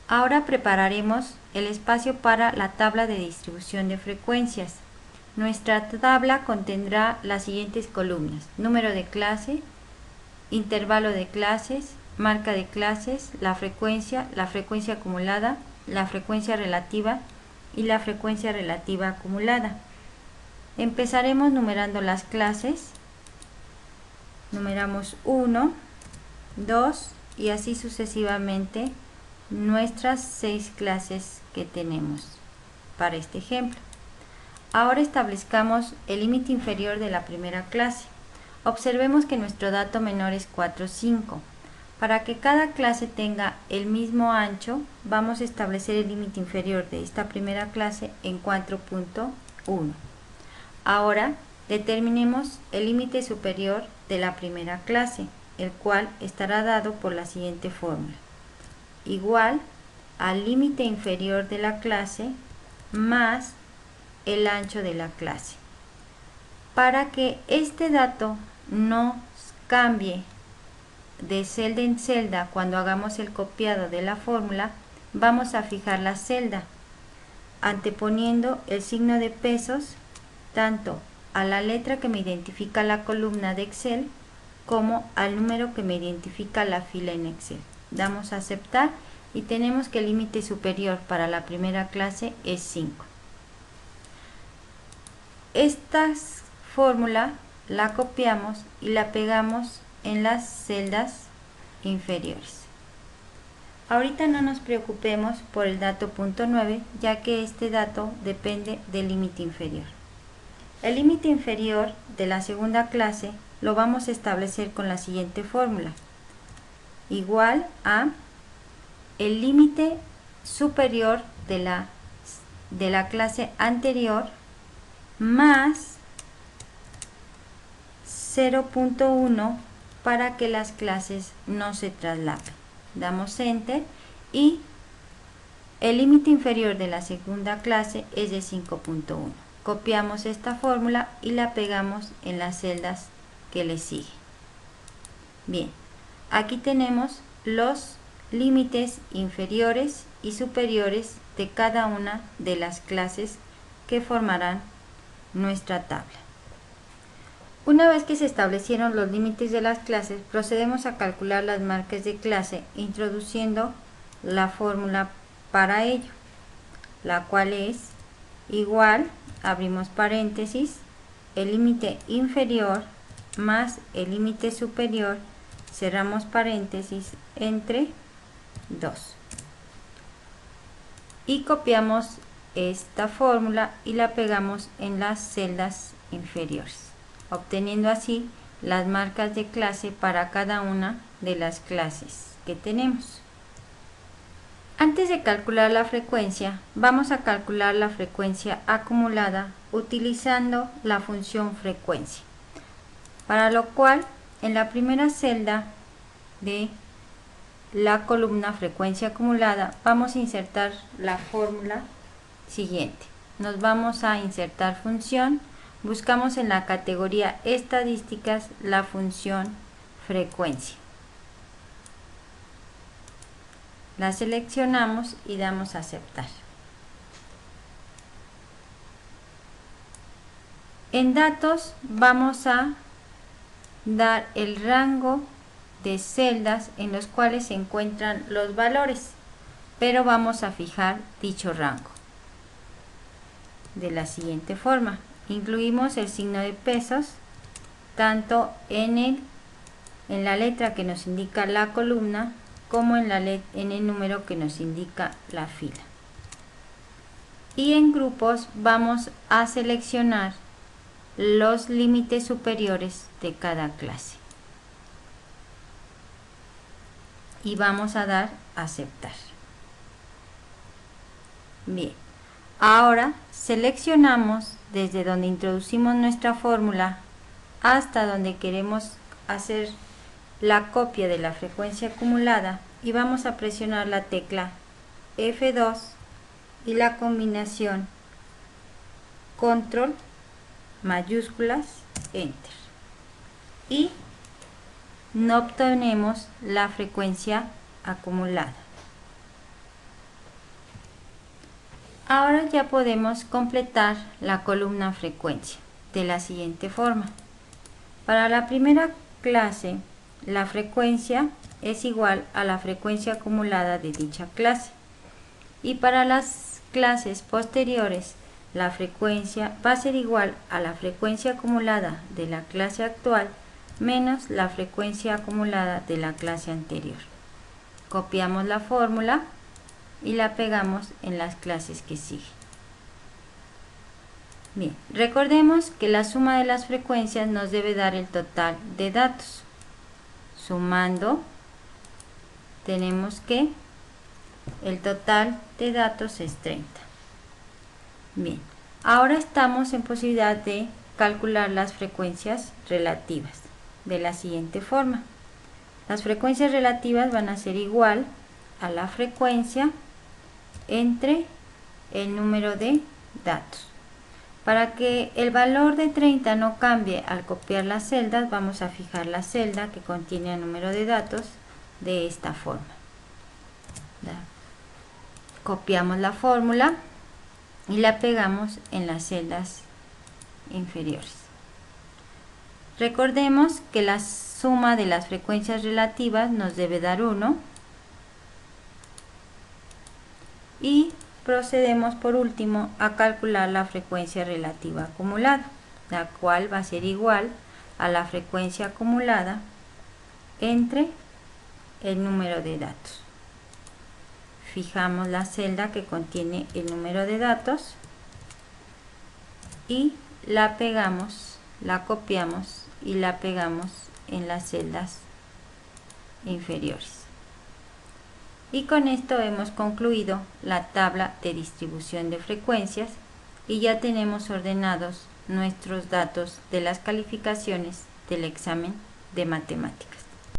Ahora prepararemos el espacio para la tabla de distribución de frecuencias. Nuestra tabla contendrá las siguientes columnas: número de clase, intervalo de clases, marca de clases, la frecuencia acumulada, la frecuencia relativa y la frecuencia relativa acumulada. Empezaremos numerando las clases. Numeramos 1, 2 y así sucesivamente nuestras 6 clases que tenemos para este ejemplo. Ahora establezcamos el límite inferior de la primera clase. Observemos que nuestro dato menor es 4, 5. Para que cada clase tenga el mismo ancho, vamos a establecer el límite inferior de esta primera clase en 4.1. Ahora determinemos el límite superior de la primera clase, el cual estará dado por la siguiente fórmula: igual al límite inferior de la clase más el ancho de la clase. Para que este dato no cambie de celda en celda cuando hagamos el copiado de la fórmula, vamos a fijar la celda anteponiendo el signo de pesos tanto a la letra que me identifica la columna de Excel como al número que me identifica la fila en Excel. Damos a aceptar y tenemos que el límite superior para la primera clase es 5. Esta fórmula la copiamos y la pegamos en las celdas inferiores. Ahorita no nos preocupemos por el dato punto 9, ya que este dato depende del límite inferior. El límite inferior de la segunda clase lo vamos a establecer con la siguiente fórmula: igual a el límite superior de la clase anterior más 0.1 para que las clases no se traslapen. Damos enter y el límite inferior de la segunda clase es de 5.1. Copiamos esta fórmula y la pegamos en las celdas que le siguen. Bien, aquí tenemos los límites inferiores y superiores de cada una de las clases que formarán nuestra tabla. Una vez que se establecieron los límites de las clases, procedemos a calcular las marcas de clase introduciendo la fórmula para ello, la cual es igual, abrimos paréntesis, el límite inferior más el límite superior, cerramos paréntesis, entre 2. Y copiamos esta fórmula y la pegamos en las celdas inferiores, obteniendo así las marcas de clase para cada una de las clases que tenemos. Antes de calcular la frecuencia, vamos a calcular la frecuencia acumulada utilizando la función frecuencia, para lo cual en la primera celda de la columna frecuencia acumulada vamos a insertar la fórmula siguiente. Nos vamos a insertar función, buscamos en la categoría estadísticas la función frecuencia, la seleccionamos y damos a aceptar. En datos vamos a dar el rango de celdas en los cuales se encuentran los valores, pero vamos a fijar dicho rango de la siguiente forma: incluimos el signo de pesos tanto en la letra que nos indica la columna como en el número que nos indica la fila. Y en grupos vamos a seleccionar los límites superiores de cada clase y vamos a dar a aceptar. Bien, ahora seleccionamos desde donde introducimos nuestra fórmula hasta donde queremos hacer la copia de la frecuencia acumulada y vamos a presionar la tecla F2 y la combinación control mayúsculas enter y no obtenemos la frecuencia acumulada. Ahora ya podemos completar la columna frecuencia de la siguiente forma. Para la primera clase, la frecuencia es igual a la frecuencia acumulada de dicha clase. Y para las clases posteriores, la frecuencia va a ser igual a la frecuencia acumulada de la clase actual menos la frecuencia acumulada de la clase anterior. Copiamos la fórmula y la pegamos en las clases que siguen. Bien, recordemos que la suma de las frecuencias nos debe dar el total de datos. Sumando, tenemos que el total de datos es 30. Bien, ahora estamos en posibilidad de calcular las frecuencias relativas de la siguiente forma. Las frecuencias relativas van a ser igual a la frecuencia entre el número de datos. Para que el valor de 30 no cambie al copiar las celdas, vamos a fijar la celda que contiene el número de datos de esta forma. Copiamos la fórmula y la pegamos en las celdas inferiores. Recordemos que la suma de las frecuencias relativas nos debe dar 1 y procedemos por último a calcular la frecuencia relativa acumulada, la cual va a ser igual a la frecuencia acumulada entre el número de datos. Fijamos la celda que contiene el número de datos y la pegamos, la copiamos y la pegamos en las celdas inferiores. Y con esto hemos concluido la tabla de distribución de frecuencias y ya tenemos ordenados nuestros datos de las calificaciones del examen de matemáticas.